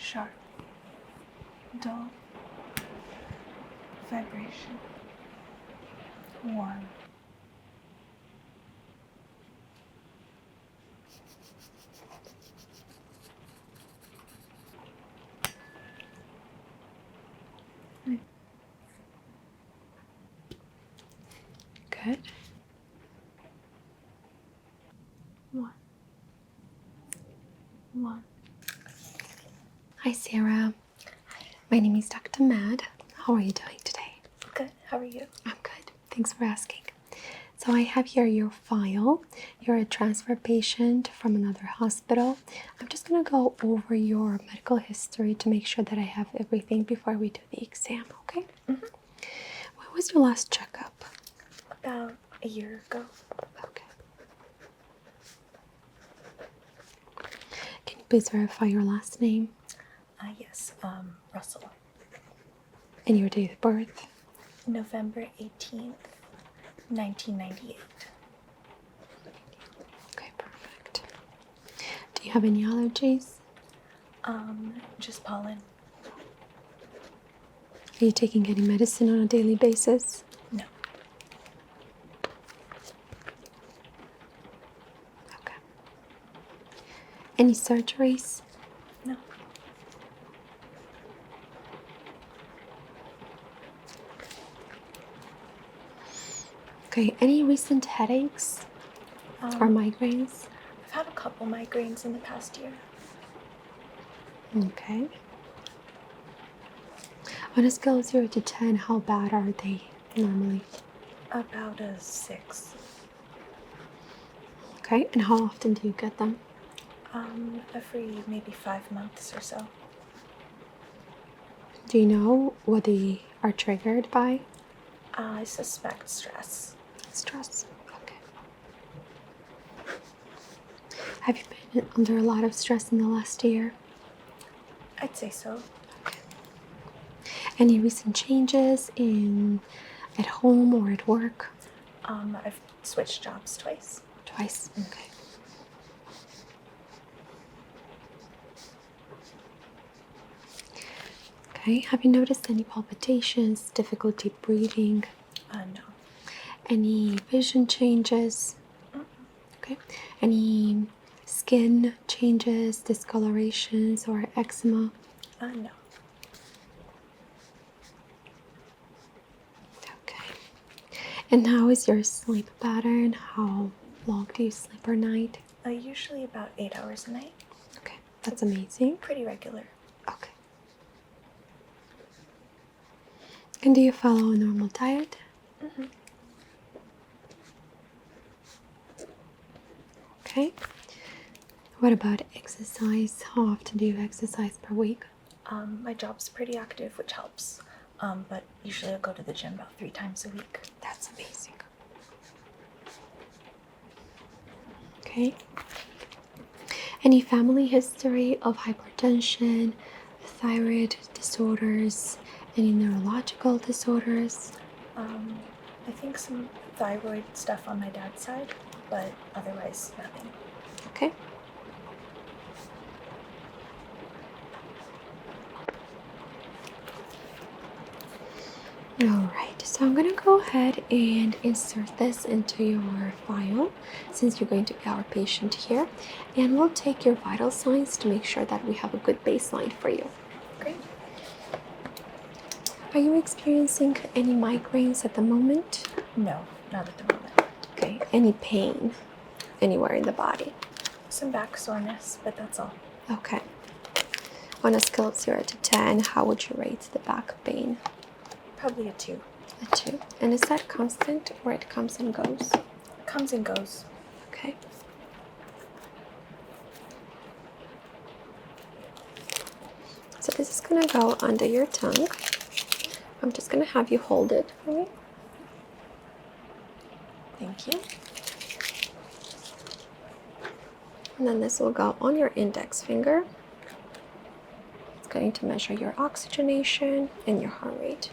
sharp, dull, vibration, warm. Good. One. Hi, Sarah. My name is Dr. Mad. How are you doing today? Good. How are you? I'm good. Thanks for asking. So I have here your file. You're a transfer patient from another hospital. I'm just going to go over your medical history to make sure that I have everything before we do the exam, okay? Mm-hmm. When was your last checkup? About a year ago. Okay. Can you please verify your last name? Yes, Russell. And your date of birth? November 18th, 1998. Okay, perfect. Do you have any allergies? Just pollen. Are you taking any medicine on a daily basis? No. Okay. Any surgeries? No. Okay, any recent headaches or migraines? I've had a couple migraines in the past year. Okay. On a scale of 0 to 10, how bad are they normally? About a 6. Okay, and how often do you get them? Every maybe 5 months or so. Do you know what they are triggered by? I suspect stress. Stress. Okay. Have you been under a lot of stress in the last year? I'd say so. Okay. Any recent changes at home or at work? I've switched jobs twice. Twice. Okay. Okay. Have you noticed any palpitations, difficulty breathing? No. Any vision changes? Okay. Any skin changes, discolorations, or eczema? No. Okay. And how is your sleep pattern? How long do you sleep per night? Usually about 8 hours a night. Okay, that's amazing. Pretty regular. Okay. And do you follow a normal diet? Mm-hmm. Okay. What about exercise? How often do you exercise per week? My job's pretty active, which helps. But usually I go to the gym about 3 times a week. That's amazing. Okay. Any family history of hypertension, thyroid disorders, any neurological disorders? I think some thyroid stuff on my dad's side, but otherwise nothing. Okay. Alright, so I'm going to go ahead and insert this into your file since you're going to be our patient here, and we'll take your vital signs to make sure that we have a good baseline for you. Great. Are you experiencing any migraines at the moment? No, not at the moment. Okay, any pain anywhere in the body? Some back soreness, but that's all. Okay. On a scale of 0 to 10, how would you rate the back pain? Probably a 2. A 2. And is that constant or it comes and goes? Comes and goes. Okay. So this is going to go under your tongue. I'm just going to have you hold it for me. Thank you. And then this will go on your index finger. It's going to measure your oxygenation and your heart rate.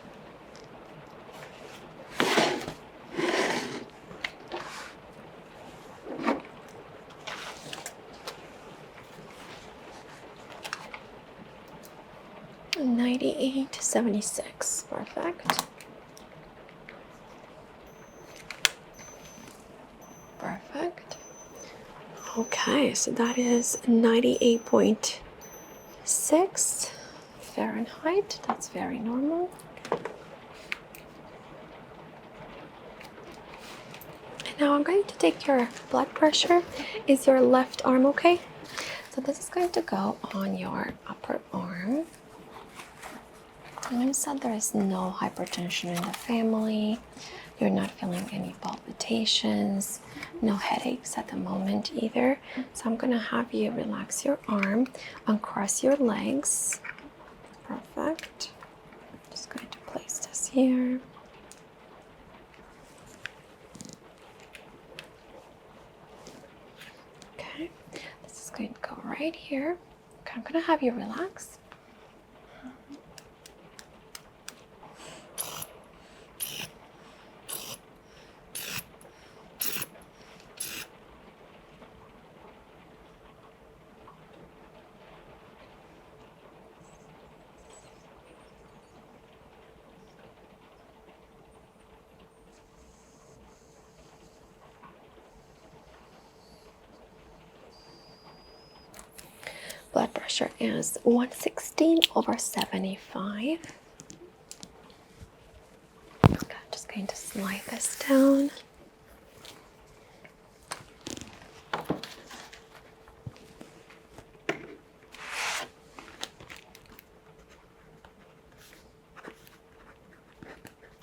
98.76. Perfect. Perfect. Okay, so that is 98.6 Fahrenheit. That's very normal. And now I'm going to take your blood pressure. Is your left arm okay? So this is going to go on your upper arm. And you said there is no hypertension in the family. You're not feeling any palpitations, no headaches at the moment either. So I'm gonna have you relax your arm, uncross your legs. Perfect. Just going to place this here. Okay, this is going to go right here. Okay, I'm gonna have you relax. Blood pressure is 116/75. Okay, I'm just going to slide this down.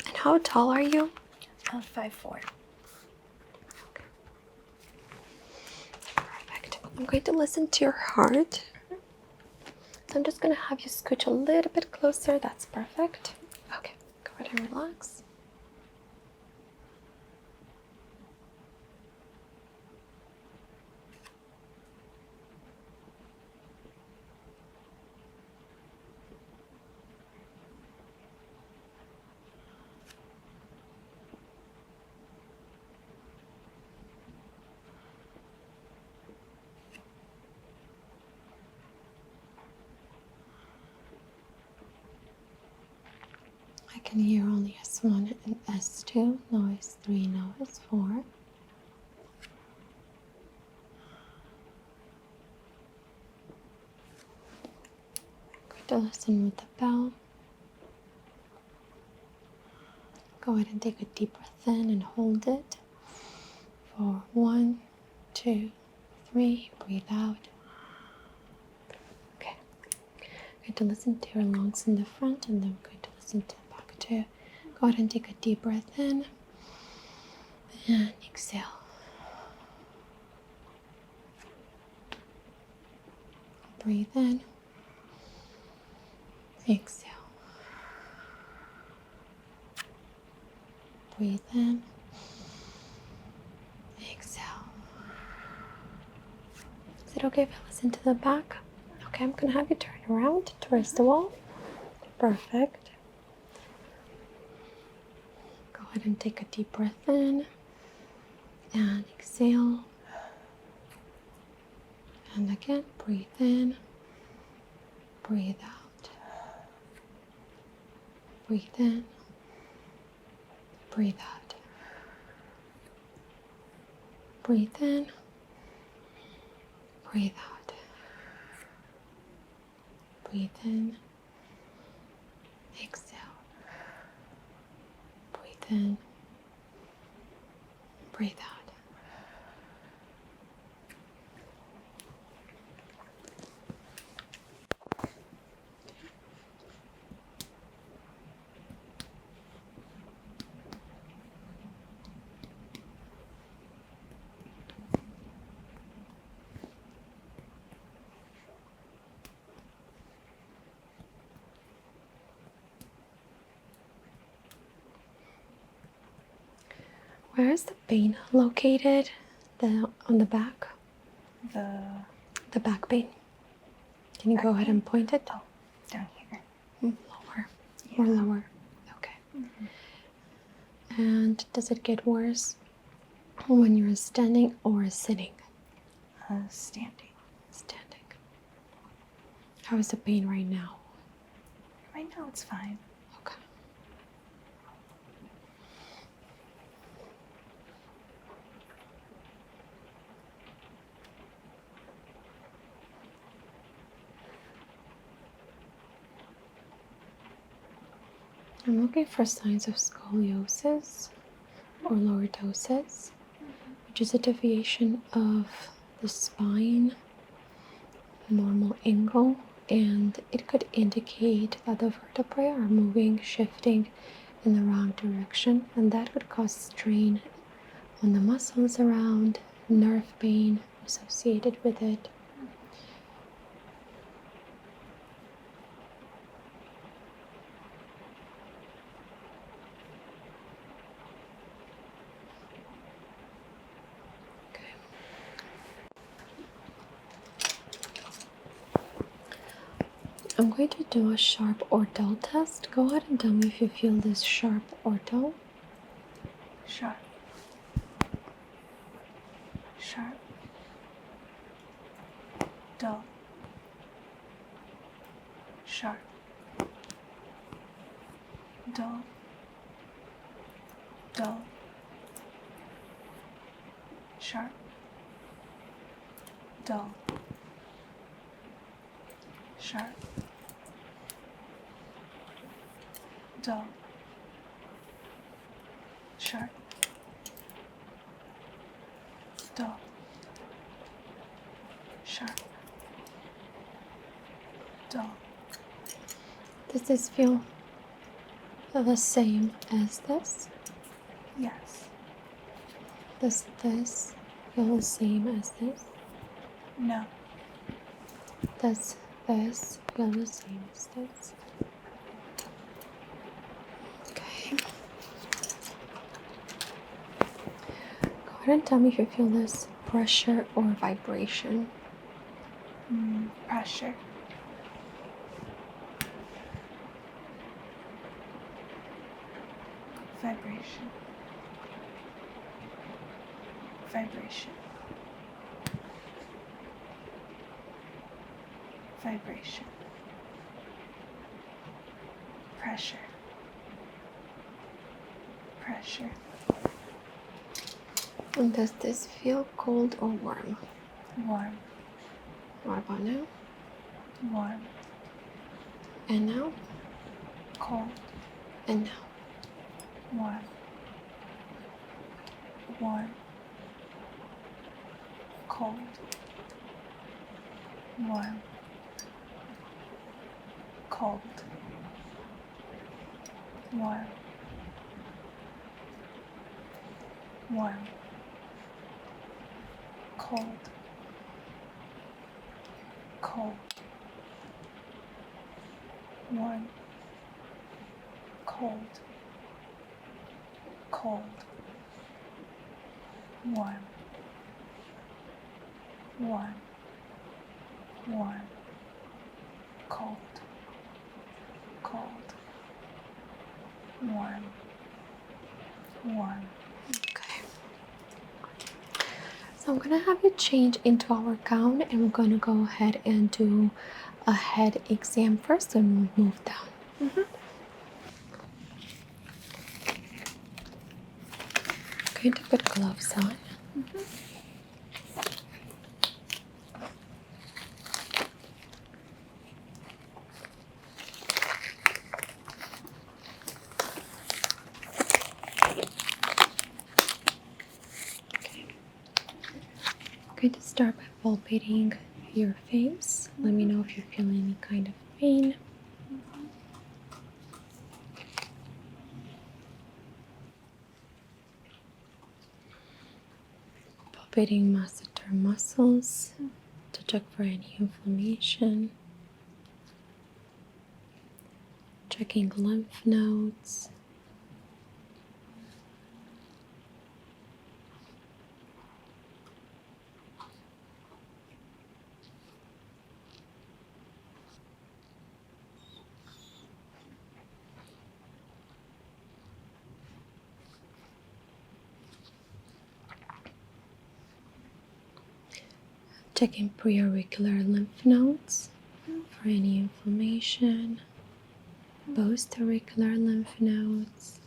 And how tall are you? 5'4". Perfect. I'm going to listen to your heart. So I'm just going to have you scooch a little bit closer. That's perfect. Okay, go ahead and relax. I can hear only S1 and S2, no S3, no S4. Going to listen with the bell. Go ahead and take a deep breath in and hold it for 1, 2, 3. Breathe out. Okay. I'm going to listen to your lungs in the front, and then we're going to listen to the back too. Go ahead and take a deep breath in and exhale. Breathe in. Exhale. Breathe in. Exhale. Is it okay if I listen to the back? Okay, I'm gonna have you turn around towards the wall. Perfect. Go ahead and take a deep breath in and exhale. And again, breathe in, breathe out. Breathe in, breathe out. Breathe in, breathe out. Breathe in, exhale. Breathe in, breathe out. Where is the pain located? On the back? The back pain. Can you go ahead and point it? Oh, down here. Lower. Or lower. Okay. And does it get worse when you're standing or sitting? Standing. Standing. How is the pain right now? Right now it's fine. Okay. I'm looking for signs of scoliosis or lordosis, which is a deviation of the spine, normal angle, and it could indicate that the vertebrae are moving, shifting in the wrong direction, and that could cause strain on the muscles around, nerve pain associated with it. I'm going to do a sharp or dull test. Go ahead and tell me if you feel this sharp or dull. Sharp. Sharp. Dull. Sharp. Dull. Dull. Sharp. Dull. Sharp. Dull. Sharp. Dull. Sharp. Dull. Does this feel the same as this? Yes. Does this feel the same as this? No. Does this feel the same as this? Okay. Go ahead and tell me if you feel this pressure or vibration. Pressure. Vibration. Vibration. Vibration. Pressure. Pressure. And does this feel cold or warm? Warm. What about now? Warm. And now? Cold. And now? Warm. Warm. Cold. Warm. Cold. Warm. Warm. Cold. Cold. Warm. Cold. Cold. Warm. Warm. Warm. Cold. Cold. Warm. Warm. Okay. So I'm going to have you change into our gown, and we're going to go ahead and do a head exam first and move down. I'm going to put gloves on. Okay. I'm going to start by palpating your face. Let me know if you feel any kind of pain. Palpating masseter muscles to check for any inflammation. Checking lymph nodes. Checking preauricular lymph nodes for any inflammation. both auricular lymph nodes.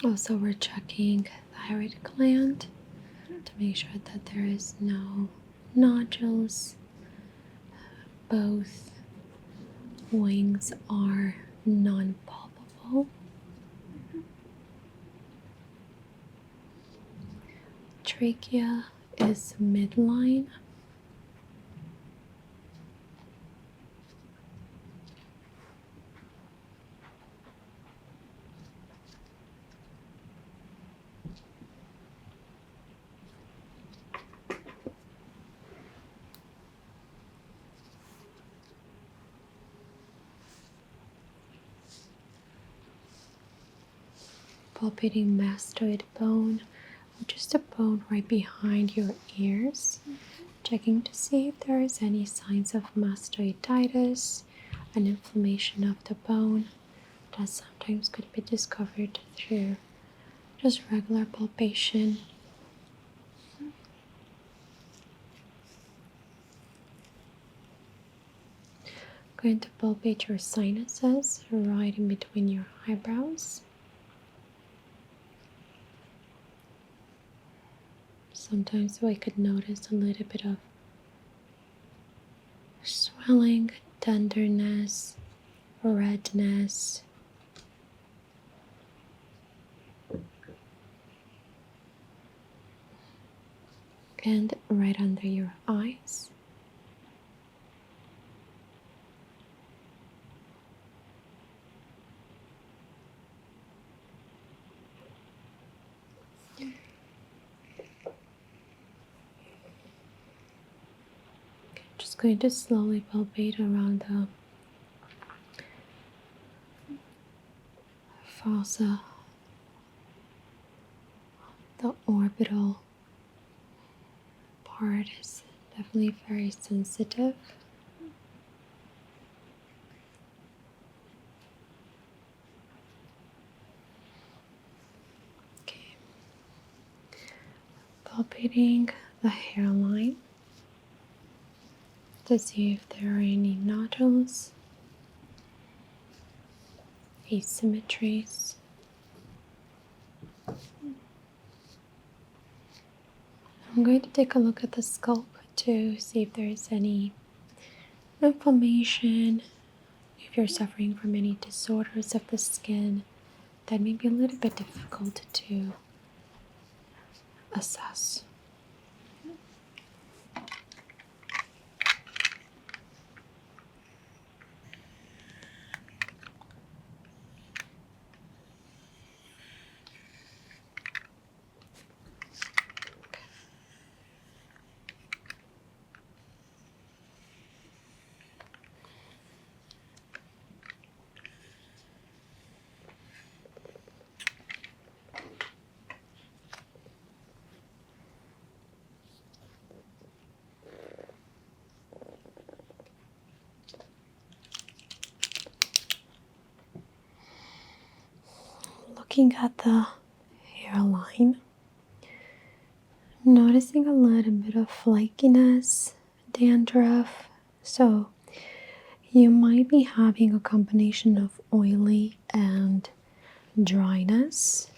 Also, we're checking thyroid gland to make sure that there is no nodules. Both wings are non-palpable. Trachea is midline. Palpating mastoid bone, which is the bone right behind your ears. Checking to see if there is any signs of mastoiditis, an inflammation of the bone that sometimes could be discovered through just regular palpation. Going to palpate your sinuses right in between your eyebrows. Sometimes we could notice a little bit of swelling, tenderness, redness. And right under your eyes. Just going to slowly palpate around the fossa, the orbital part is definitely very sensitive. Okay. Palpating the hairline to see if there are any nodules, asymmetries. I'm going to take a look at the scalp to see if there is any inflammation, if you're suffering from any disorders of the skin that may be a little bit difficult to assess. Looking at the hairline, noticing a little bit of flakiness, dandruff. So you might be having a combination of oily and dryness.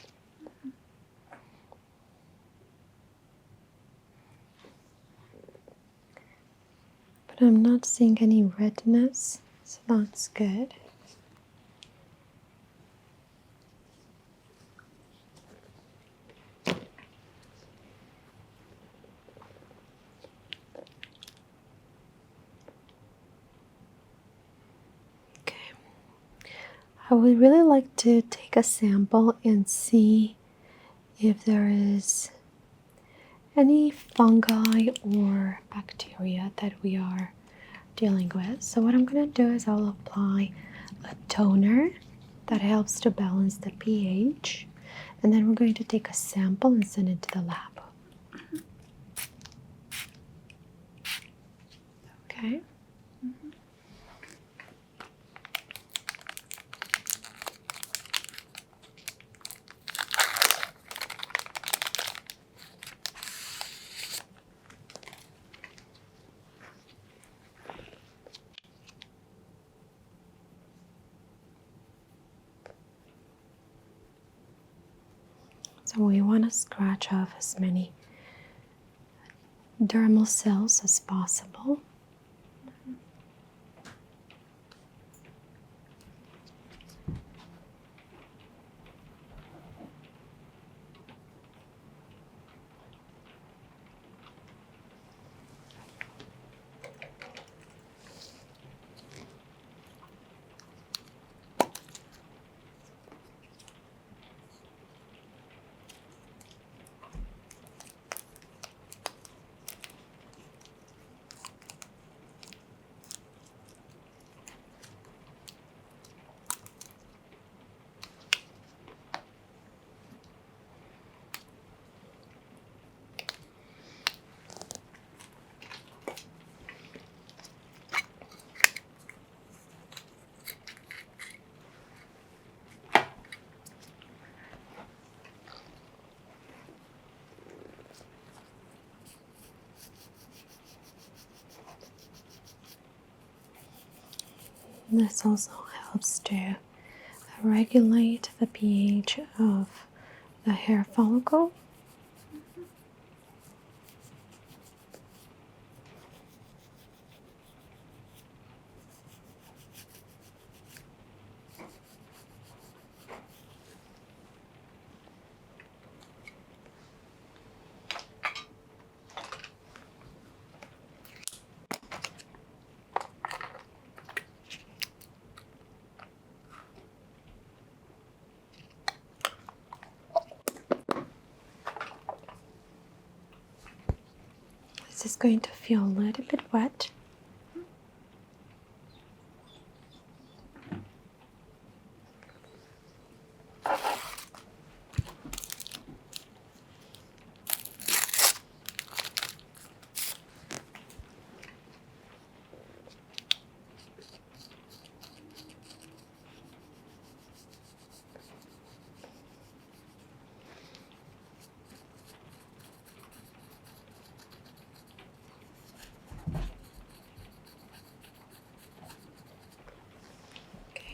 But I'm not seeing any redness, so that's good. I would really like to take a sample and see if there is any fungi or bacteria that we are dealing with. So what I'm going to do is I'll apply a toner that helps to balance the pH, and then we're going to take a sample and send it to the lab. Okay. So we want to scratch off as many dermal cells as possible. This also helps to regulate the pH of the hair follicle. This is going to feel a little bit wet.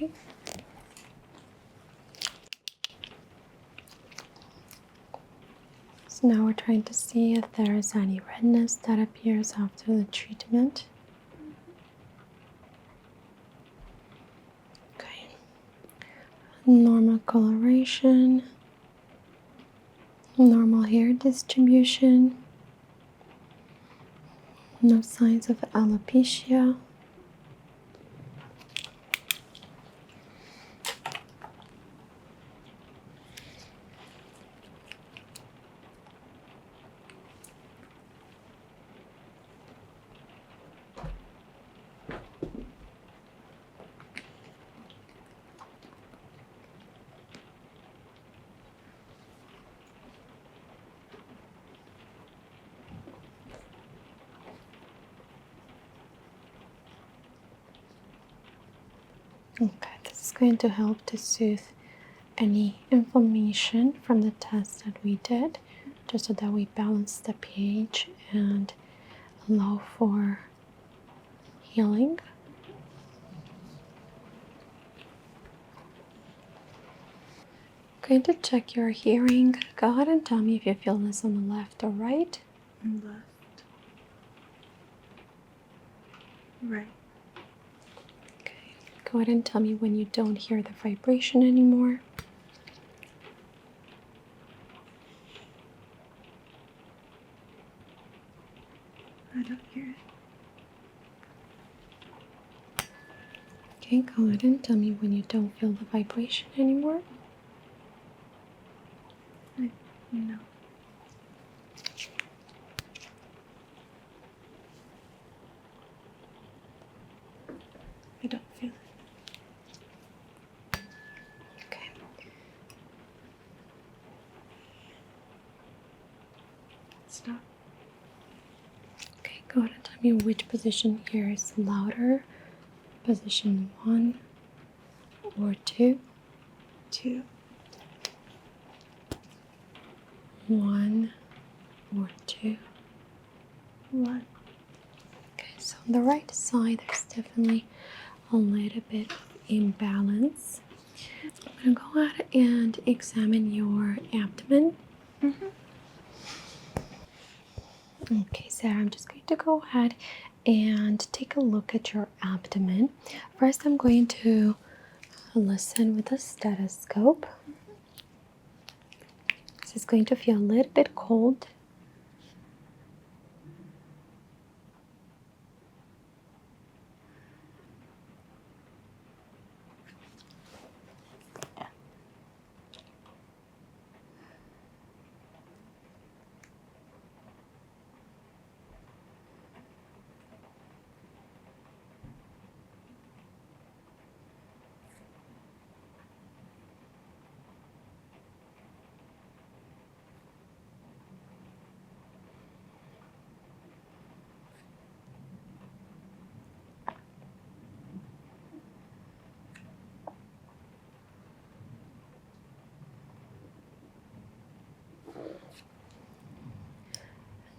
Okay. So now we're trying to see if there is any redness that appears after the treatment. Okay. Normal coloration, normal hair distribution, no signs of alopecia. Okay, this is going to help to soothe any inflammation from the test that we did, just so that we balance the pH and allow for healing. Going to check your hearing. Go ahead and tell me if you feel this on the left or right. Left. Right. Okay. Go ahead and tell me when you don't hear the vibration anymore. I don't hear it. Okay, go ahead and tell me when you don't feel the vibration anymore. No. I don't feel it. Okay. Stop. Okay, go ahead and tell me which position here is louder. Position 1 or 2. 2. 1 or 2. 1. Okay, so on the right side, there's definitely a little bit of imbalance. I'm going to go ahead and examine your abdomen. Okay, Sarah, I'm just going to go ahead and take a look at your abdomen. First, I'm going to listen with a stethoscope. This is going to feel a little bit cold.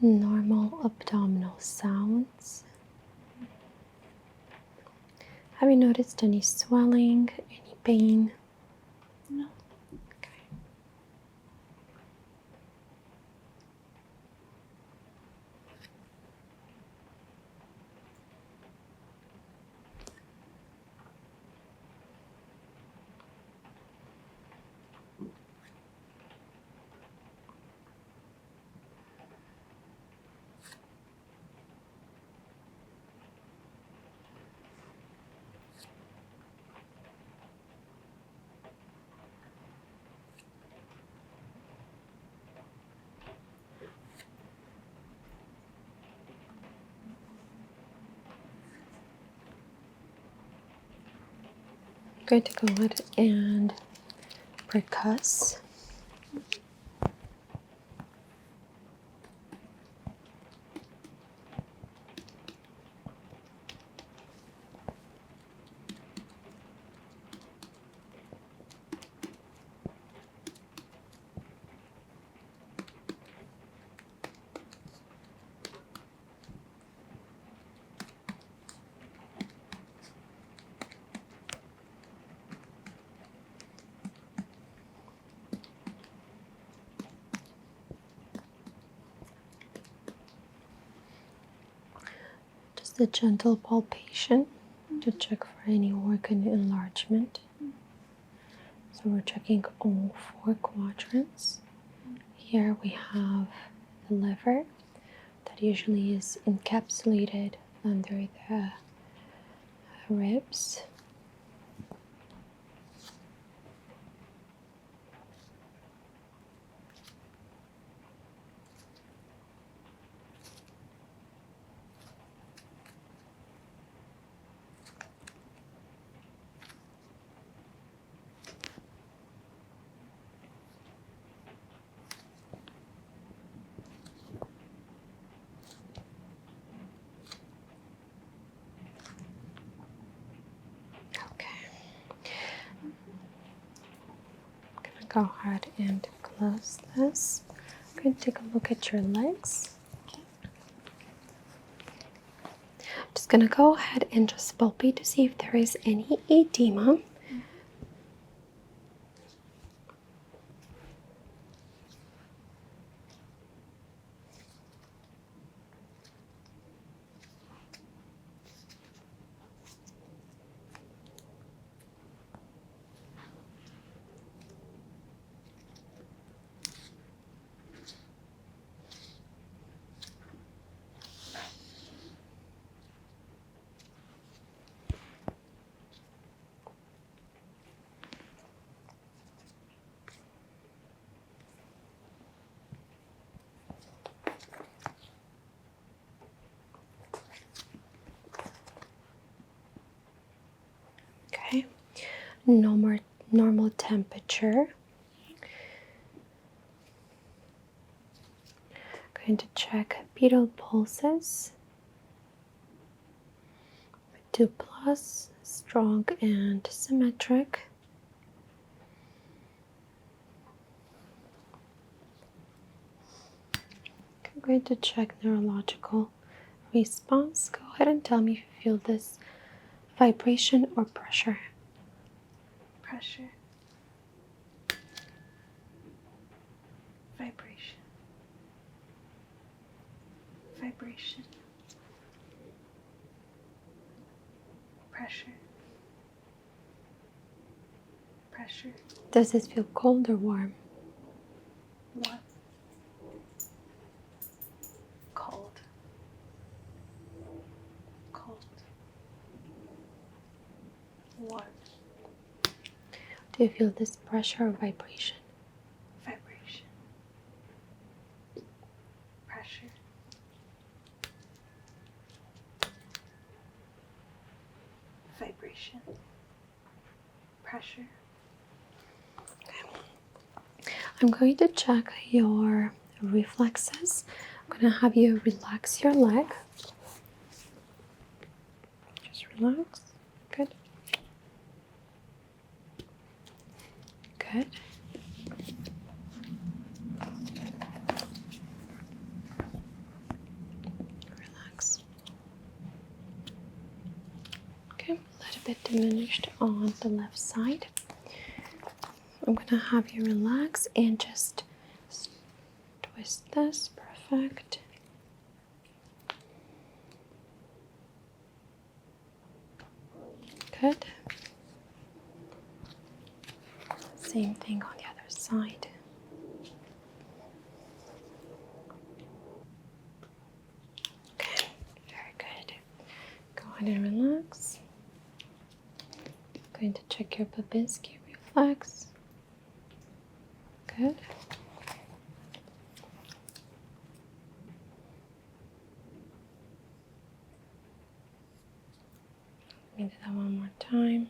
Normal abdominal sounds. Have you noticed any swelling, any pain? No. Okay. I'm going to go ahead and percuss. Just a gentle palpation to check for any organ enlargement. So we're checking all 4 quadrants. Here we have the liver that usually is encapsulated under the ribs. Okay. I'm gonna go ahead and close this. I'm going to take a look at your legs. Just gonna go ahead and just palpate to see if there is any edema. Okay, normal temperature. Going to check pedal pulses. 2+, strong and symmetric. I'm going to check neurological response. Go ahead and tell me if you feel this vibration or pressure. Pressure. Vibration. vibration, pressure, pressure, Does this feel cold or warm? warm, cold, cold, warm, Do you feel this pressure or vibration? vibration, pressure, vibration, pressure. I'm going to check your reflexes. I'm going to have you relax your leg. Just relax. Good. Good. Relax. Okay, a little bit diminished on the left side. I'm going to have you relax and just twist this. Perfect. Good. Same thing on the other side. Okay, very good. Go ahead and relax. Going to check your Babinski reflex. Good. Let me do that one more time.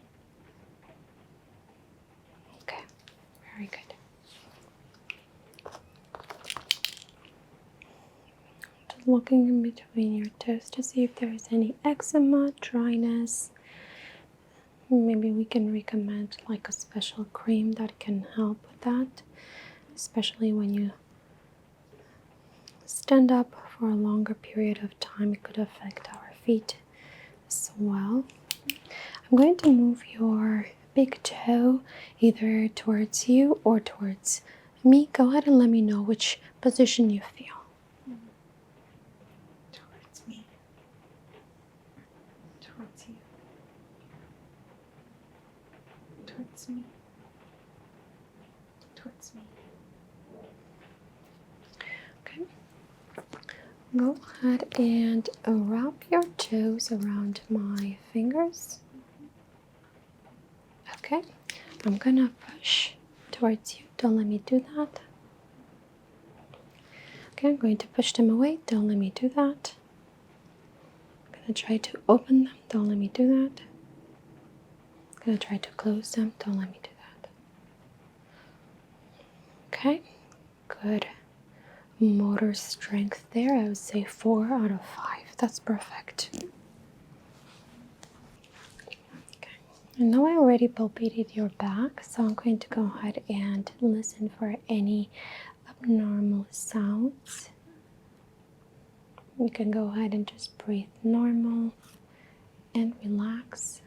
Okay, very good. Just looking in between your toes to see if there is any eczema, dryness. Maybe we can recommend like a special cream that can help with that, especially when you stand up for a longer period of time. It could affect our feet as well. I'm going to move your big toe either towards you or towards me. Go ahead and let me know which position you feel. Towards me, towards you, towards me, towards me. Okay. Go ahead and wrap your toes around my fingers. Okay. I'm gonna push towards you. Don't let me do that. Okay, I'm going to push them away. Don't let me do that. I'm gonna try to open them. Don't let me do that. I'm gonna try to close them. Don't let me do that. Okay, good. Motor strength there. I would say 4 out of 5. That's perfect. Okay. I know I already palpated your back, so I'm going to go ahead and listen for any abnormal sounds. You can go ahead and just breathe normal and relax.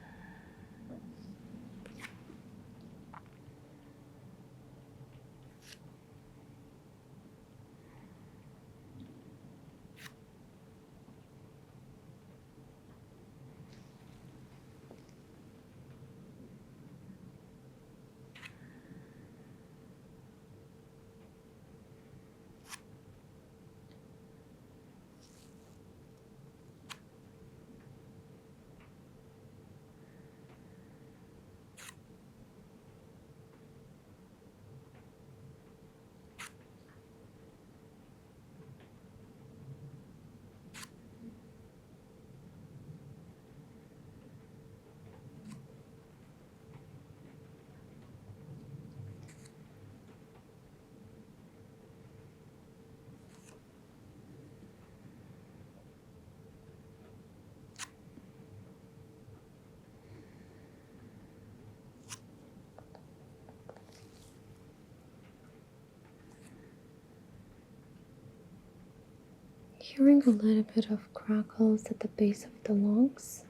Hearing a little bit of crackles at the base of the lungs.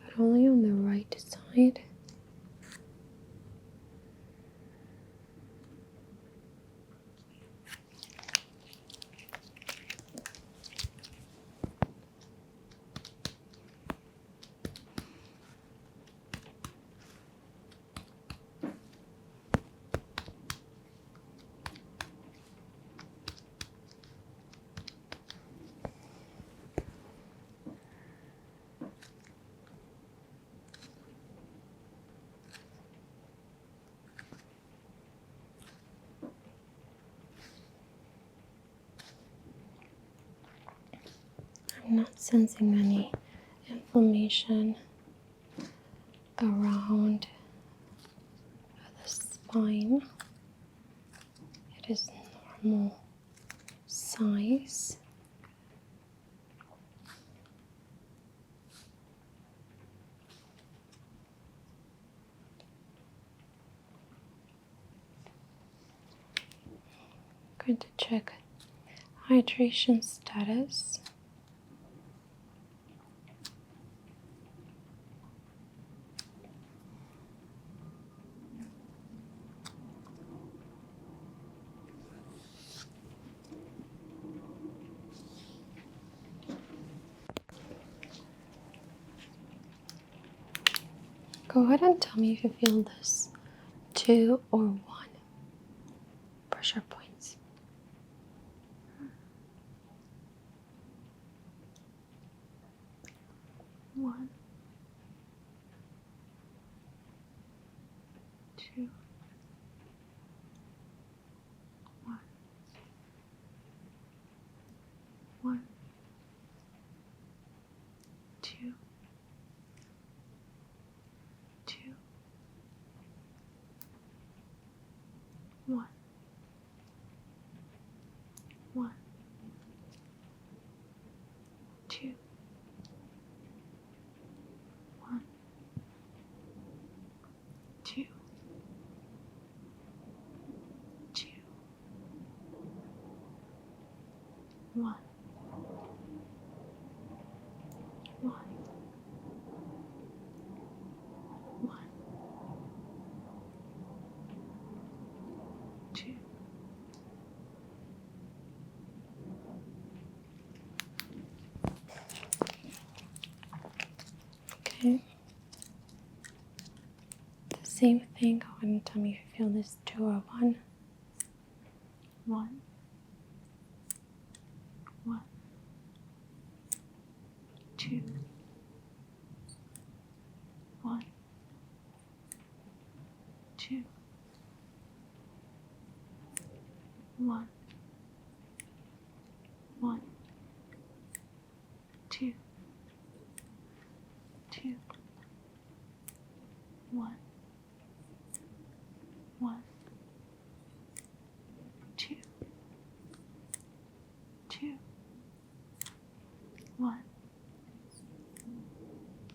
But only on the right side. I'm not sensing any inflammation around the spine. It is normal size. Going to check hydration status. Go ahead and tell me if you feel this 2 or 1 pressure points. 1, 2, 1, 1, 2, 2, 1, 1, 2, 1, 2, 2, 1, 1, 1, 2. Okay. The same thing. Go ahead and tell me if you feel this 2 or 1. 1, 1, 2, 1, 2, 1, 1, 2, 2, 1, 1, 2, 2, 1,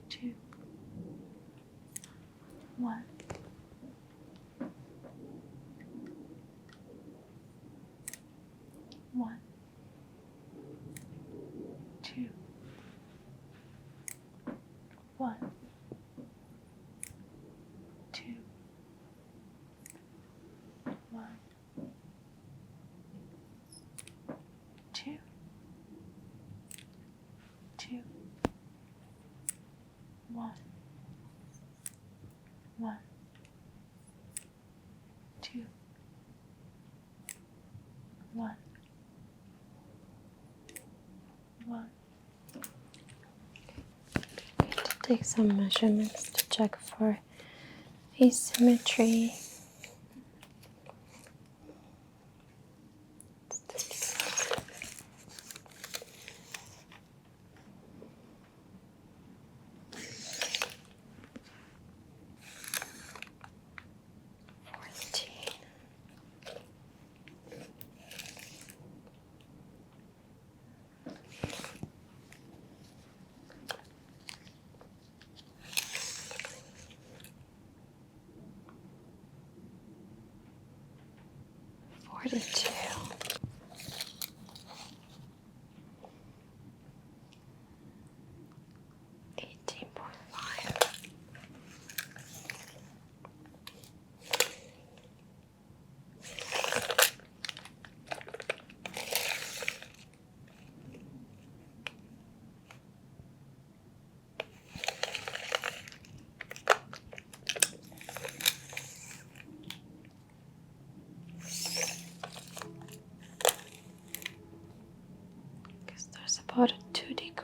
2, 1, 1, 2, 1, 2, 1, 2, 2, 1, 1, 2, 1, 1. To take some measurements to check for asymmetry.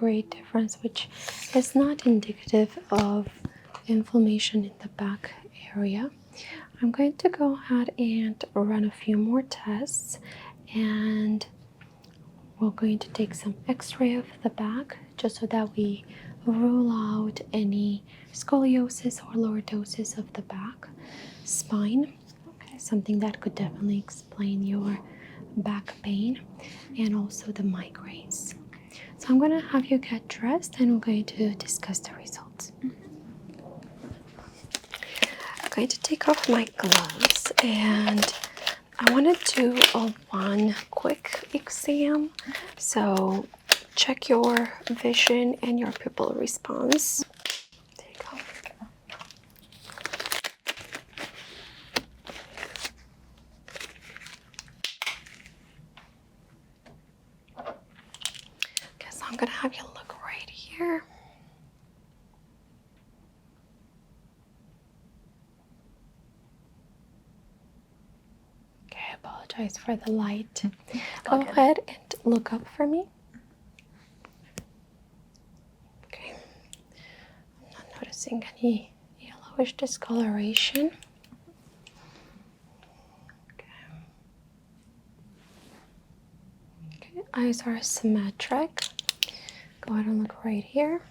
great difference, which is not indicative of inflammation in the back area. I'm going to go ahead and run a few more tests, and we're going to take some x-ray of the back just so that we rule out any scoliosis or lordosis of the back spine. Okay, something that could definitely explain your back pain and also the migraines. Okay. So I'm going to have you get dressed and we're going to discuss the results. I'm going to take off my gloves and I want to do one quick exam. So check your vision and your pupil response. There you go. Okay, so I'm gonna have you look right here. Okay, I apologize for the light. Go ahead and look up for me. Okay. I'm not noticing any yellowish discoloration. Okay, eyes are symmetric. Go ahead and look right here.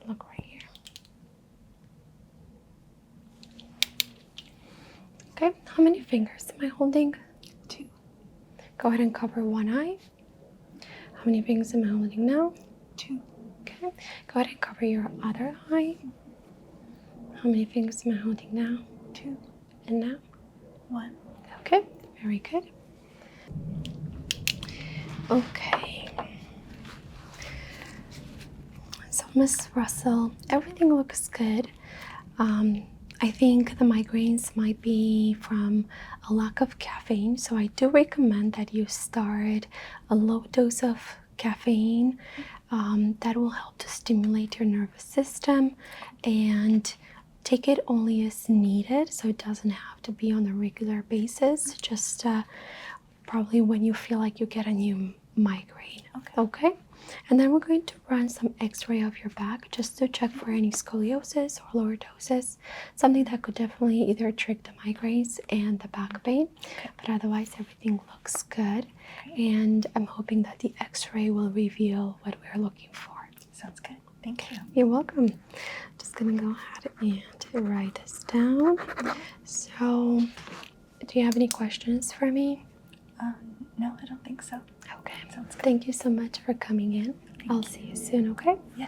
Look right here. Okay, how many fingers am I holding? 2. Go ahead and cover one eye. How many fingers am I holding now? 2. Okay, go ahead and cover your other eye. How many fingers am I holding now? 2. And now? 1. Okay, very good. Okay. So, Miss Russell, everything looks good. I think the migraines might be from a lack of caffeine, so I do recommend that you start a low dose of caffeine. That will help to stimulate your nervous system, and take it only as needed, so it doesn't have to be on a regular basis, just probably when you feel like you get a new migraine. Okay? And then we're going to run some x-ray of your back just to check for any scoliosis or lordosis, something that could definitely either trigger the migraines and the back pain. But otherwise everything looks good, and I'm hoping that the x-ray will reveal what we're looking for. Sounds good. Thank you. You're welcome. Just gonna go ahead and write this down. So, do you have any questions for me? No, I don't think so. Okay. Sounds good. Thank you so much for coming in. I'll see you soon, okay? Yeah.